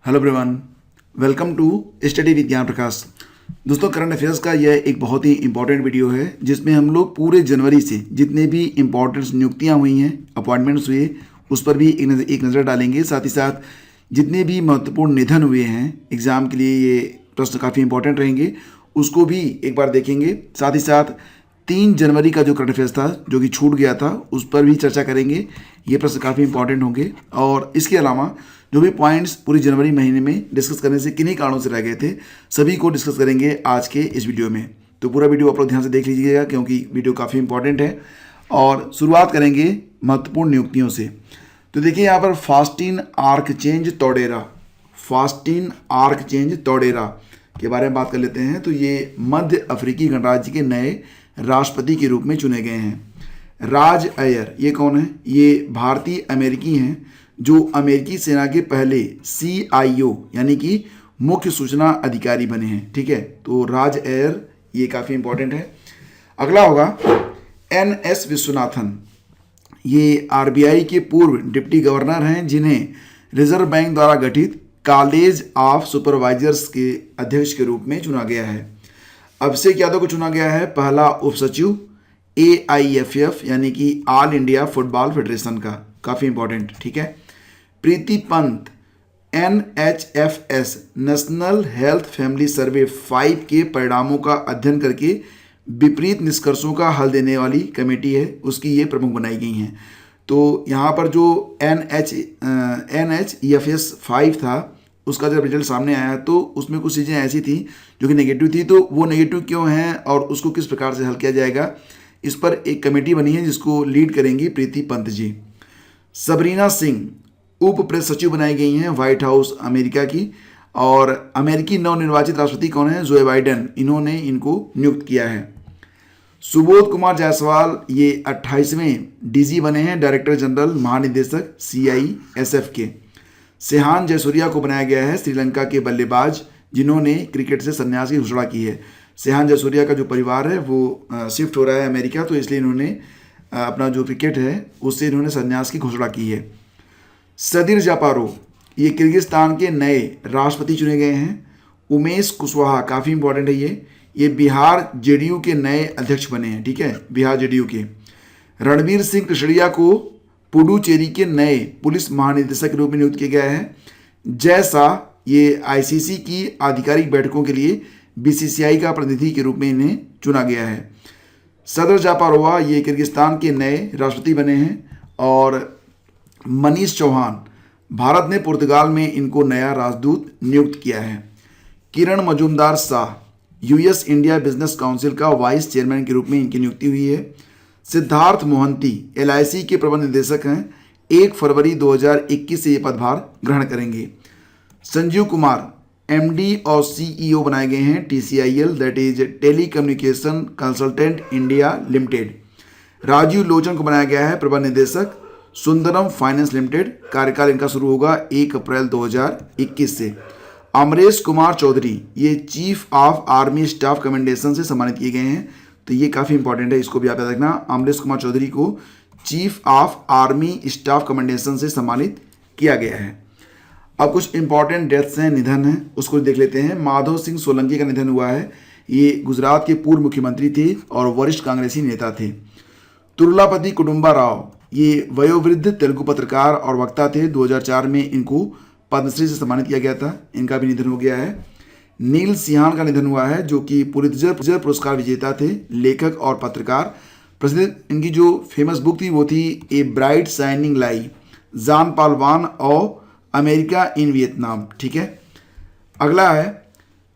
Hello everyone, welcome to study with Gyan Prakash. दोस्तों, current affairs का यह एक बहुत ही इंपॉर्टेंट वीडियो है जिसमें हम लोग पूरे जनवरी से जितने भी इंपॉर्टेंट नियुक्तियां हुई हैं, अपॉइंटमेंट्स हुए, उस पर भी एक नज़र डालेंगे। साथ ही साथ जितने भी महत्वपूर्ण निधन हुए हैं एग्ज़ाम के लिए, ये प्रश्न काफ़ी इंपॉर्टेंट रहेंगे, उसको भी एक बार देखेंगे। साथ ही साथ 3 जनवरी का जो करंट अफेयर्स था जो कि छूट गया था, उस पर भी चर्चा करेंगे। ये प्रश्न काफ़ी इंपॉर्टेंट होंगे। और इसके अलावा जो भी पॉइंट्स पूरी जनवरी महीने में डिस्कस करने से किन्हीं कारणों से रह गए थे, सभी को डिस्कस करेंगे आज के इस वीडियो में। तो पूरा वीडियो आप लोग ध्यान से देख लीजिएगा क्योंकि वीडियो काफ़ी इंपॉर्टेंट है। और शुरुआत करेंगे महत्वपूर्ण नियुक्तियों से। तो देखिए यहाँ पर फास्टिन आर्कचेंज तोडेरा, फास्टिन आर्कचेंज तोडेरा के बारे में बात कर लेते हैं। तो ये मध्य अफ्रीकी गणराज्य के नए राष्ट्रपति के रूप में चुने गए हैं। राज अय्यर, ये कौन है? ये भारतीय अमेरिकी हैं जो अमेरिकी सेना के पहले CIO यानी कि मुख्य सूचना अधिकारी बने हैं। ठीक है, तो राज अय्यर ये काफ़ी इंपॉर्टेंट है। अगला होगा NS विश्वनाथन। ये RBI के पूर्व डिप्टी गवर्नर हैं जिन्हें रिजर्व बैंक द्वारा गठित कॉलेज ऑफ सुपरवाइजर्स के अध्यक्ष के रूप में चुना गया है। अभिषेक यादव को चुना गया है पहला उप सचिव AIFF यानी कि ऑल इंडिया फुटबॉल फेडरेशन का, काफ़ी इंपॉर्टेंट। ठीक है। Preeti Pant NHFS national health family survey 5 के परिणामों का अध्ययन करके विपरीत निष्कर्षों का हल देने वाली कमेटी है, उसकी ये प्रमुख बनाई गई हैं। तो यहाँ पर जो NHFS 5 था, उसका जब रिजल्ट सामने आया तो उसमें कुछ चीज़ें ऐसी थी जो कि नेगेटिव थी। तो वो नेगेटिव क्यों हैं और उसको किस प्रकार से हल किया जाएगा, इस पर एक कमेटी बनी है जिसको लीड करेंगी प्रीति पंत जी। सबरीना सिंह उप प्रेस सचिव बनाई गई हैं व्हाइट हाउस अमेरिका की। और अमेरिकी नवनिर्वाचित राष्ट्रपति कौन है? जो बाइडेन, इन्होंने इनको नियुक्त किया है। सुबोध कुमार जायसवाल ये 28वें DG बने हैं, डायरेक्टर जनरल महानिदेशक CISF के। सेहान जयसूर्या को बनाया गया है श्रीलंका के बल्लेबाज जिन्होंने क्रिकेट से संन्यास की घोषणा की है। सेहान जयसूर्या का जो परिवार है वो शिफ्ट हो रहा है अमेरिका, तो इसलिए इन्होंने अपना जो क्रिकेट है उससे इन्होंने संन्यास की घोषणा की है। सदीर जापारोव ये किर्गिस्तान के नए राष्ट्रपति चुने गए हैं। उमेश कुशवाहा, काफ़ी इंपॉर्टेंट है ये बिहार JDU के नए अध्यक्ष बने हैं। ठीक है, बिहार JDU के। रणवीर सिंह कृष्णिया को पुडुचेरी के नए पुलिस महानिदेशक के रूप में नियुक्त किया गया है। जय शाह ये ICC की आधिकारिक बैठकों के लिए BCCI का प्रतिनिधि के रूप में इन्हें चुना गया है। सदर जापारोवा ये किर्गिस्तान के नए राष्ट्रपति बने हैं। और मनीष चौहान, भारत ने पुर्तगाल में इनको नया राजदूत नियुक्त किया है। Kiran Mazumdar Shaw US India business council का वाइस चेयरमैन के रूप में इनकी नियुक्ति हुई है। सिद्धार्थ मोहंती LIC के प्रबंध निदेशक हैं, 1 फरवरी 2021 से ये पदभार ग्रहण करेंगे। संजीव कुमार MD और CEO बनाए गए हैं TCIL that is telecommunication consultant India limited. Rajiv Lochan को बनाया गया है प्रबंध निदेशक सुंदरम फाइनेंस लिमिटेड। कार्यकाल इनका शुरू होगा 1 अप्रैल 2021 से। अमरेश कुमार चौधरी ये chief of army staff commendation से सम्मानित किए गए हैं, तो ये काफ़ी इंपॉर्टेंट है, इसको भी आप याद रखना। अमरेश कुमार चौधरी को chief of army staff commendation से सम्मानित किया गया है। अब कुछ इंपॉर्टेंट डेथ्स हैं, निधन है, उसको देख लेते हैं। माधव सिंह सोलंकी का निधन हुआ है। ये गुजरात के पूर्व मुख्यमंत्री थे और वरिष्ठ कांग्रेसी नेता थे। तुर्लापति कुटुंबा राव ये वयोवृद्ध तेलुगु पत्रकार और वक्ता थे। 2004 में इनको पद्मश्री से सम्मानित किया गया था, इनका भी निधन हो गया है। नील सिंहान का निधन हुआ है जो कि पुलित्जर पुरस्कार विजेता थे, लेखक और पत्रकार। प्रसिद्ध इनकी जो फेमस बुक थी वो थी ए ब्राइट शाइनिंग लाई, जान पाल वान और अमेरिका इन वियतनाम। ठीक है। अगला है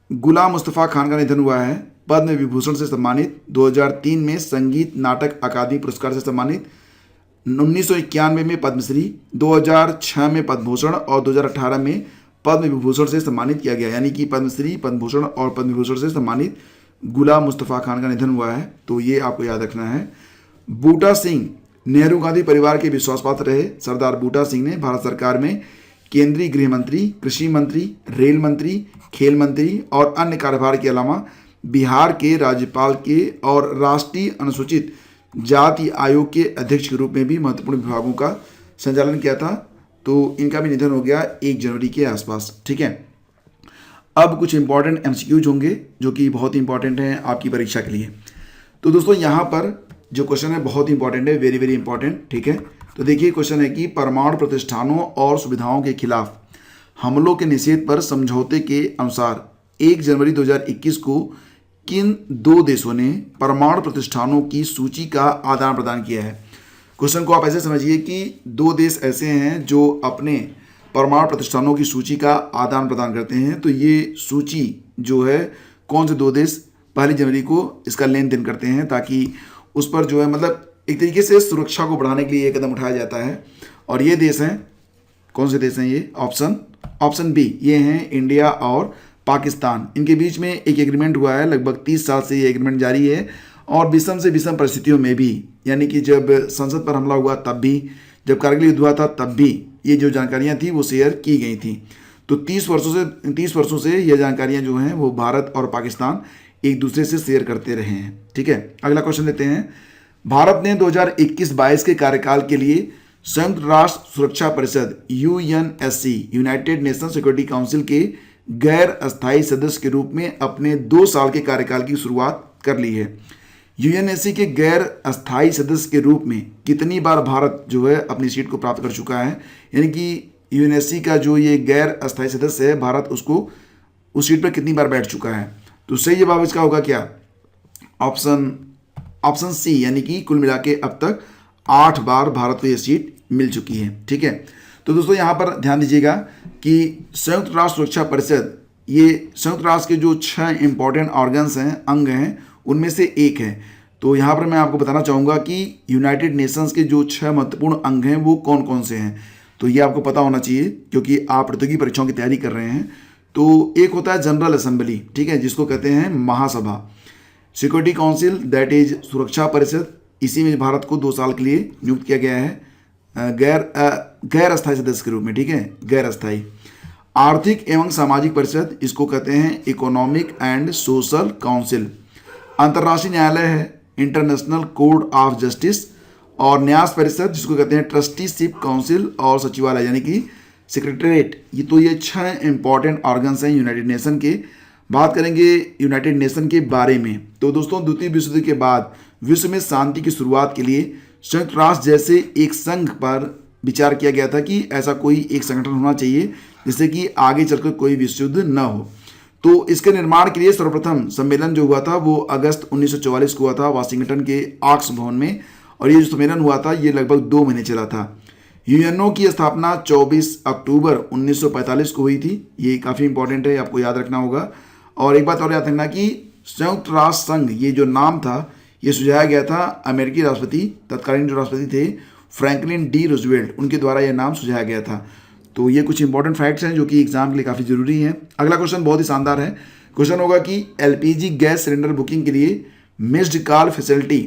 गुलाम मुस्तफ़ा खान का निधन हुआ है, पद्म विभूषण से सम्मानित, 2003 में संगीत नाटक अकादमी पुरस्कार से सम्मानित, 1991 में पद्मश्री, 2006 में पद्म भूषण और 2018 में पद्म विभूषण से सम्मानित किया गया। यानी कि पद्मश्री, पद्म भूषण और पद्म विभूषण से सम्मानित गुलाम मुस्तफ़ा खान का निधन हुआ है, तो ये आपको याद रखना है। बूटा सिंह नेहरू गांधी परिवार के विश्वासपात्र रहे। सरदार बूटा सिंह ने भारत सरकार में केंद्रीय गृह मंत्री, कृषि मंत्री, रेल मंत्री, खेल मंत्री और अन्य कार्यभार के अलावा बिहार के राज्यपाल के और राष्ट्रीय अनुसूचित जाति आयोग के अध्यक्ष के रूप में भी महत्वपूर्ण विभागों का संचालन किया था। तो इनका भी निधन हो गया 1 जनवरी के आसपास। ठीक है, अब कुछ इंपॉर्टेंट एमसीक्यूज होंगे जो कि बहुत इंपॉर्टेंट हैं आपकी परीक्षा के लिए। तो दोस्तों यहाँ पर जो क्वेश्चन है बहुत इंपॉर्टेंट है, वेरी वेरी इंपॉर्टेंट। ठीक है, तो देखिए क्वेश्चन है कि परमाणु प्रतिष्ठानों और सुविधाओं के खिलाफ हमलों के निषेध पर समझौते के अनुसार 1 जनवरी 2021 को किन 2 देशों ने परमाणु प्रतिष्ठानों की सूची का आदान प्रदान किया है। क्वेश्चन को आप ऐसे समझिए कि 2 देश ऐसे हैं जो अपने परमाणु प्रतिष्ठानों की सूची का आदान प्रदान करते हैं। तो ये सूची जो है कौन से 2 देश 1 जनवरी को इसका लेन देन करते हैं, ताकि उस पर जो है मतलब एक तरीके से सुरक्षा को बढ़ाने के लिए ये कदम उठाया जाता है। और ये देश हैं, कौन से देश हैं ये? ऑप्शन बी, ये हैं इंडिया और पाकिस्तान। इनके बीच में एक एग्रीमेंट हुआ है, लगभग 30 साल से ये एग्रीमेंट जारी है। और विषम से विषम परिस्थितियों में भी, यानी कि जब संसद पर हमला हुआ तब भी, जब कारगिल युद्ध हुआ था तब भी ये जो जानकारियाँ थी वो शेयर की गई थी। तो 30 वर्षों से ये जानकारियाँ जो हैं वो भारत और पाकिस्तान एक दूसरे से शेयर करते रहे हैं। ठीक है, अगला क्वेश्चन लेते हैं। भारत ने 2021-22 के कार्यकाल के लिए संयुक्त राष्ट्र सुरक्षा परिषद UNSC United nation security council के गैर अस्थायी सदस्य के रूप में अपने 2 साल के कार्यकाल की शुरुआत कर ली है। यूएनएससी के गैर अस्थायी सदस्य के रूप में कितनी बार भारत जो है अपनी सीट को प्राप्त कर चुका है, यानी कि यूएनएससी का जो ये गैर अस्थायी सदस्य है भारत उसको उस सीट पर कितनी बार बैठ चुका है। तो सही जवाब इसका होगा क्या? ऑप्शन सी, यानी कि कुल मिला के अब तक 8 बार भारत को ये सीट मिल चुकी है। ठीक है, तो दोस्तों यहाँ पर ध्यान दीजिएगा कि संयुक्त राष्ट्र सुरक्षा परिषद, ये संयुक्त राष्ट्र के जो 6 इंपॉर्टेंट ऑर्गन्स हैं, अंग हैं, उनमें से एक है। तो यहाँ पर मैं आपको बताना चाहूँगा कि यूनाइटेड नेशंस के जो 6 महत्वपूर्ण अंग हैं वो कौन कौन से हैं। तो ये आपको पता होना चाहिए क्योंकि आप प्रतियोगी परीक्षाओं की तैयारी कर रहे हैं। तो एक होता है जनरल असेंबली, ठीक है, जिसको कहते हैं महासभा। सिक्योरिटी काउंसिल, दैट इज सुरक्षा परिषद, इसी में भारत को 2 साल के लिए नियुक्त किया गया है गैर अस्थायी सदस्य के रूप में। ठीक है, गैर अस्थायी। आर्थिक एवं सामाजिक परिषद, इसको कहते हैं इकोनॉमिक एंड सोशल काउंसिल। अंतर्राष्ट्रीय न्यायालय है इंटरनेशनल कोर्ट ऑफ जस्टिस। और न्यास परिषद, जिसको कहते हैं ट्रस्टीशिप काउंसिल। और सचिवालय यानी कि सेक्रेटरीट। ये तो ये 6 इंपॉर्टेंट ऑर्गन्स हैं यूनाइटेड नेशन के। बात करेंगे यूनाइटेड नेशन के बारे में, तो दोस्तों द्वितीय विश्व युद्ध के बाद विश्व में शांति की शुरुआत के लिए संयुक्त राष्ट्र जैसे एक संघ पर विचार किया गया था कि ऐसा कोई एक संगठन होना चाहिए जिससे कि आगे चलकर कोई विश्व युद्ध न हो। तो इसके निर्माण के लिए सर्वप्रथम सम्मेलन जो हुआ था वो अगस्त 1944 को हुआ था वाशिंगटन के ऑक्स भवन में। और ये जो सम्मेलन हुआ था ये लगभग 2 महीने चला था। यूएनओ की स्थापना 24 अक्टूबर 1945 को हुई थी। ये काफ़ी इंपॉर्टेंट है, आपको याद रखना होगा। और एक बात और याद रखना कि संयुक्त राष्ट्र संघ, ये जो नाम था ये सुझाया गया था अमेरिकी राष्ट्रपति, तत्कालीन जो राष्ट्रपति थे फ्रैंकलिन डी रूजवेल्ट, उनके द्वारा यह नाम सुझाया गया था। तो ये कुछ इंपॉर्टेंट फैक्ट्स हैं जो कि एग्जाम के लिए काफ़ी जरूरी हैं। अगला क्वेश्चन बहुत ही शानदार है। क्वेश्चन होगा कि एलपीजी गैस सिलेंडर बुकिंग के लिए मिस्ड कॉल फैसिलिटी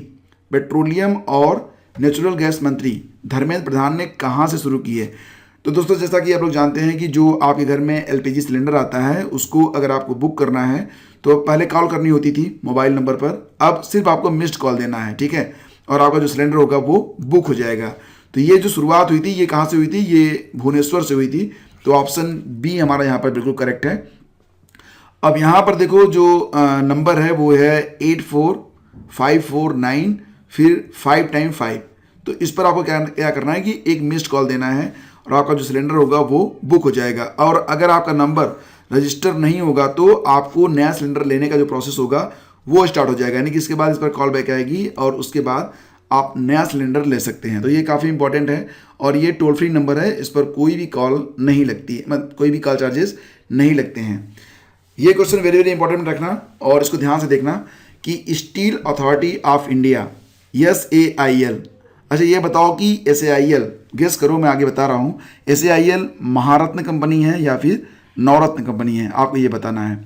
पेट्रोलियम और नेचुरल गैस मंत्री धर्मेंद्र प्रधान ने कहाँ से शुरू की है। तो दोस्तों जैसा कि आप लोग जानते हैं कि जो आपके घर में एलपीजी सिलेंडर आता है उसको अगर आपको बुक करना है तो पहले कॉल करनी होती थी मोबाइल नंबर पर, अब सिर्फ आपको मिस्ड कॉल देना है। ठीक है, और आपका जो सिलेंडर होगा वो बुक हो जाएगा। तो ये जो शुरुआत हुई थी ये कहाँ से हुई थी? ये भुवनेश्वर से हुई थी। तो ऑप्शन बी हमारा यहाँ पर बिल्कुल करेक्ट है। अब यहाँ पर देखो जो नंबर है वो है 84549 फिर 5 टाइम 5। तो इस पर आपको क्या करना है कि एक मिस्ड कॉल देना है और आपका जो सिलेंडर होगा वो बुक हो जाएगा। और अगर आपका नंबर रजिस्टर नहीं होगा तो आपको नया सिलेंडर लेने का जो प्रोसेस होगा वो स्टार्ट हो जाएगा, यानी कि इसके बाद इस पर कॉल बैक आएगी और उसके बाद आप नया सिलेंडर ले सकते हैं। तो ये काफ़ी इंपॉर्टेंट है और ये टोल फ्री नंबर है, इस पर कोई भी कॉल नहीं लगती, मतलब कोई भी कॉल चार्जेस नहीं लगते हैं। ये क्वेश्चन वेरी वेरी इंपॉर्टेंट रखना और इसको ध्यान से देखना कि steel authority of India SAIL, अच्छा ये बताओ कि SAIL, गेस करो, मैं आगे बता रहा हूँ, SAIL महारत्न कंपनी है या फिर नवरत्न कंपनी है, आपको ये बताना है।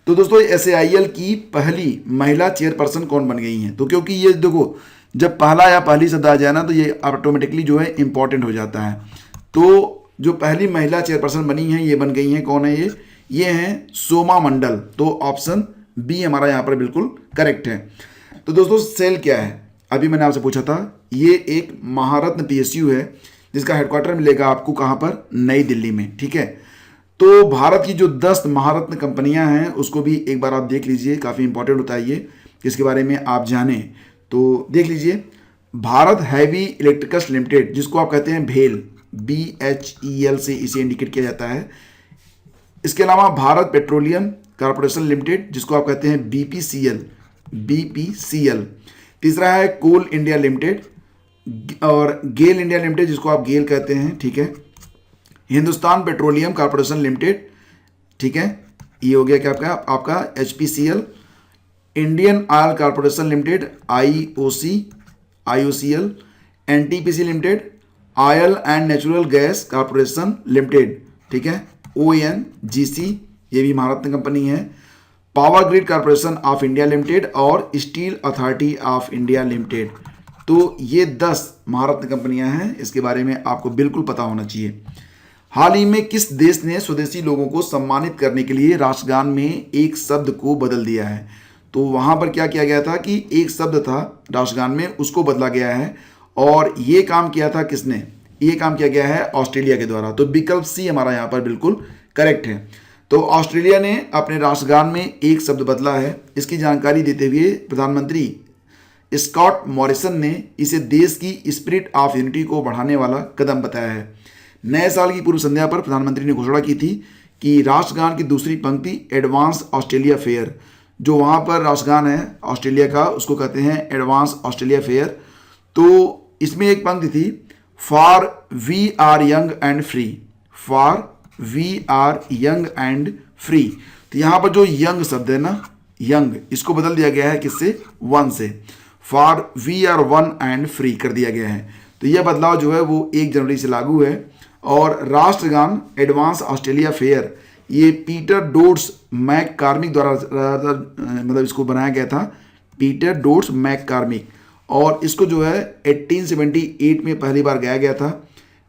तो दोस्तों SAIL की पहली महिला चेयरपर्सन कौन बन गई हैं? तो क्योंकि ये देखो जब पहला या पहली शब्द आ जाए ना तो ये ऑटोमेटिकली जो है इंपॉर्टेंट हो जाता है। तो जो पहली महिला चेयरपर्सन बनी है ये बन गई हैं, कौन है ये हैं सोमा मंडल। तो ऑप्शन बी हमारा यहाँ पर बिल्कुल करेक्ट है। तो दोस्तों सेल क्या है? अभी मैंने आपसे पूछा था, ये एक महारत्न PSU है जिसका हेडक्वार्टर मिलेगा आपको कहाँ पर, नई दिल्ली में। ठीक है, तो भारत की जो 10 महारत्न कंपनियां हैं उसको भी एक बार आप देख लीजिए, काफ़ी इंपॉर्टेंट होता है ये, इसके बारे में आप जानें। तो देख लीजिए, भारत हैवी इलेक्ट्रिकल्स लिमिटेड, जिसको आप कहते हैं भेल, BHEL से इसे इंडिकेट किया जाता है। इसके अलावा भारत पेट्रोलियम कॉर्पोरेशन लिमिटेड, जिसको आप कहते हैं BPCL। तीसरा है कोल इंडिया लिमिटेड और गेल इंडिया लिमिटेड, जिसको आप गेल कहते हैं। ठीक है, हिंदुस्तान पेट्रोलियम कॉर्पोरेशन लिमिटेड। ठीक है, ये हो गया क्या आपका HPCL। Indian oil corporation limited IOCL। NTPC limited, oil and natural gas corporation limited. ठीक है, ONGC, ये भी महारत्न कंपनी है। Power grid corporation of India limited और steel authority of India limited. तो ये 10 महारत्न कंपनियां हैं, इसके बारे में आपको बिल्कुल पता होना चाहिए। हाल ही में किस देश ने स्वदेशी लोगों को सम्मानित करने के लिए राष्ट्रगान में एक शब्द को बदल दिया है? तो वहां पर क्या किया गया था कि एक शब्द था राष्ट्रगान में, उसको बदला गया है। और ये काम किया था किसने? ये काम किया गया है ऑस्ट्रेलिया के द्वारा। तो विकल्प सी हमारा यहाँ पर बिल्कुल करेक्ट है। तो ऑस्ट्रेलिया ने अपने राष्ट्रगान में एक शब्द बदला है। इसकी जानकारी देते हुए प्रधानमंत्री स्कॉट मॉरिसन ने इसे देश की स्पिरिट ऑफ यूनिटी को बढ़ाने वाला कदम बताया है। नए साल की पूर्व संध्या पर प्रधानमंत्री ने घोषणा की थी कि राष्ट्रगान की दूसरी पंक्ति एडवांस ऑस्ट्रेलिया फेयर, जो वहाँ पर राष्ट्रगान है ऑस्ट्रेलिया का, उसको कहते हैं एडवांस ऑस्ट्रेलिया फेयर। तो इसमें एक पंक्ति थी, for we are young and free, for we are young and free. तो यहाँ पर जो यंग शब्द है ना, यंग, इसको बदल दिया गया है किससे? वन से, for we are one and free कर दिया गया है। तो यह बदलाव जो है वो 1 जनवरी से लागू है। और राष्ट्रगान एडवांस ऑस्ट्रेलिया फेयर, ये पीटर डोड्स मैककॉर्मिक द्वारा मतलब इसको बनाया गया था, पीटर डोड्स मैककॉर्मिक। और इसको जो है 1878 में पहली बार गाया गया था।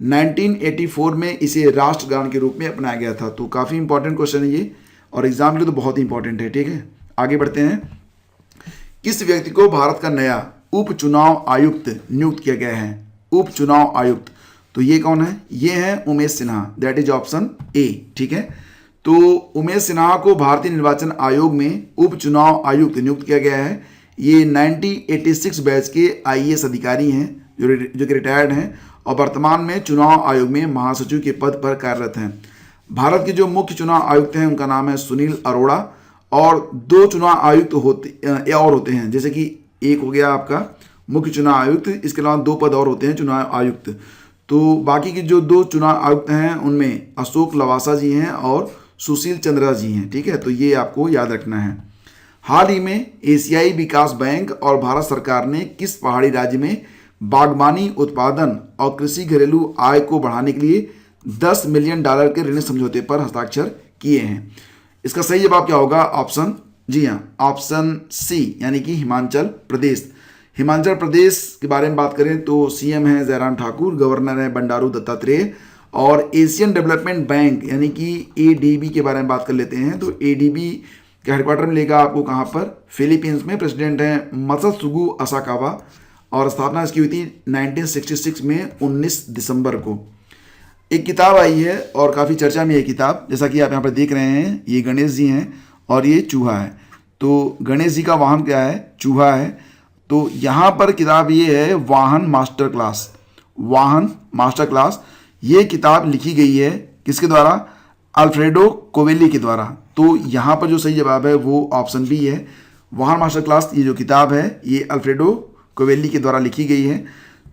1984 में इसे राष्ट्रगान के रूप में अपनाया गया था। तो काफ़ी इंपॉर्टेंट क्वेश्चन है ये, और एग्जाम के लिए तो बहुत ही इंपॉर्टेंट है। ठीक है, आगे बढ़ते हैं। किस व्यक्ति को भारत का नया उप चुनाव आयुक्त नियुक्त किया गया है? उप चुनाव आयुक्त, तो ये कौन है? ये है Umesh Sinha, that is option A. ठीक है, तो उमेश सिन्हा को भारतीय निर्वाचन आयोग में उप चुनाव आयुक्त नियुक्त किया गया है। ये 1986 बैच के IAS अधिकारी हैं जो कि रिटायर्ड हैं और वर्तमान में चुनाव आयोग में महासचिव के पद पर कार्यरत हैं। भारत के जो मुख्य चुनाव आयुक्त हैं उनका नाम है सुनील अरोड़ा, और 2 चुनाव आयुक्त होते हैं, जैसे कि एक हो गया आपका मुख्य चुनाव आयुक्त, इसके अलावा 2 पद और होते हैं चुनाव आयुक्त। तो बाकी के जो 2 चुनाव आयुक्त हैं उनमें अशोक लवासा जी हैं और सुशील चंद्रा जी हैं। ठीक है, तो ये आपको याद रखना है। हाल ही में एशियाई विकास बैंक और भारत सरकार ने किस पहाड़ी राज्य में बागवानी उत्पादन और कृषि घरेलू आय को बढ़ाने के लिए $10 मिलियन के ऋण समझौते पर हस्ताक्षर किए हैं? इसका सही जवाब क्या होगा? ऑप्शन, जी हाँ, ऑप्शन सी, यानी कि हिमाचल प्रदेश। हिमाचल प्रदेश के बारे में बात करें तो CM है जयराम ठाकुर, गवर्नर है बंडारू दत्तात्रेय, और एशियन डेवलपमेंट बैंक यानी कि ADB के बारे में बात कर लेते हैं। तो ADB का हेडक्वार्टर मिलेगा आपको कहाँ पर? फिलीपींस में। प्रेसिडेंट हैं मत्सुगु असाकावा, और स्थापना इसकी हुई थी 1966 में 19 दिसंबर को। एक किताब आई है और काफ़ी चर्चा में ये किताब, जैसा कि आप यहाँ पर देख रहे हैं, ये गणेश जी हैं और ये चूहा है। तो गणेश जी का वाहन क्या है? चूहा है। तो यहाँ पर किताब ये है वाहन मास्टर क्लास, वाहन मास्टर क्लास। ये किताब लिखी गई है किसके द्वारा? अल्फ्रेडो कोवेली के द्वारा। तो यहाँ पर जो सही जवाब है वो ऑप्शन बी है, वाहन मास्टर क्लास। ये जो किताब है ये अल्फ्रेडो कोवेली के द्वारा लिखी गई है।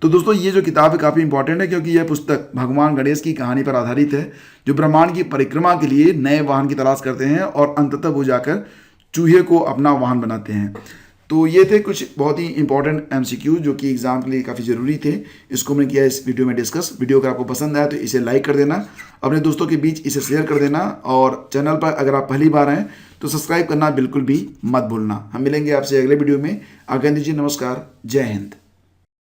तो दोस्तों ये जो किताब है काफ़ी इंपॉर्टेंट है, क्योंकि यह पुस्तक भगवान गणेश की कहानी पर आधारित है, जो ब्रह्मांड की परिक्रमा के लिए नए वाहन की तलाश करते हैं और अंततः वो जाकर चूहे को अपना वाहन बनाते हैं। तो ये थे कुछ बहुत ही इंपॉर्टेंट MCQ जो कि एग्जाम के लिए काफ़ी ज़रूरी थे। इसको मैंने किया इस वीडियो में डिस्कस। वीडियो अगर आपको पसंद आया तो इसे लाइक कर देना, अपने दोस्तों के बीच इसे शेयर कर देना, और चैनल पर अगर आप पहली बार आएँ तो सब्सक्राइब करना बिल्कुल भी मत भूलना। हम मिलेंगे आपसे अगले वीडियो में। आज्ञा दीजिए, नमस्कार, जय हिंद।